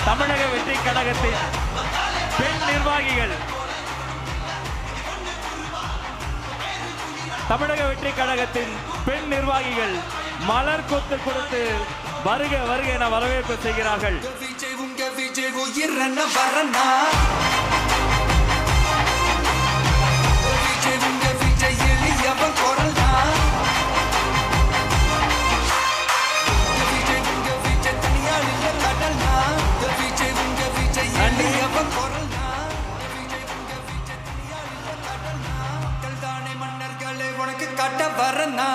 தமிழக வெற்றி கழகத்தின் பெண் நிர்வாகிகள், தமிழக வெற்றி கழகத்தின் பெண் நிர்வாகிகள் மலர் கொத்து கொடுத்து வருக வருக என வரவேற்பு செய்கிறார்கள். கட்ட வரனா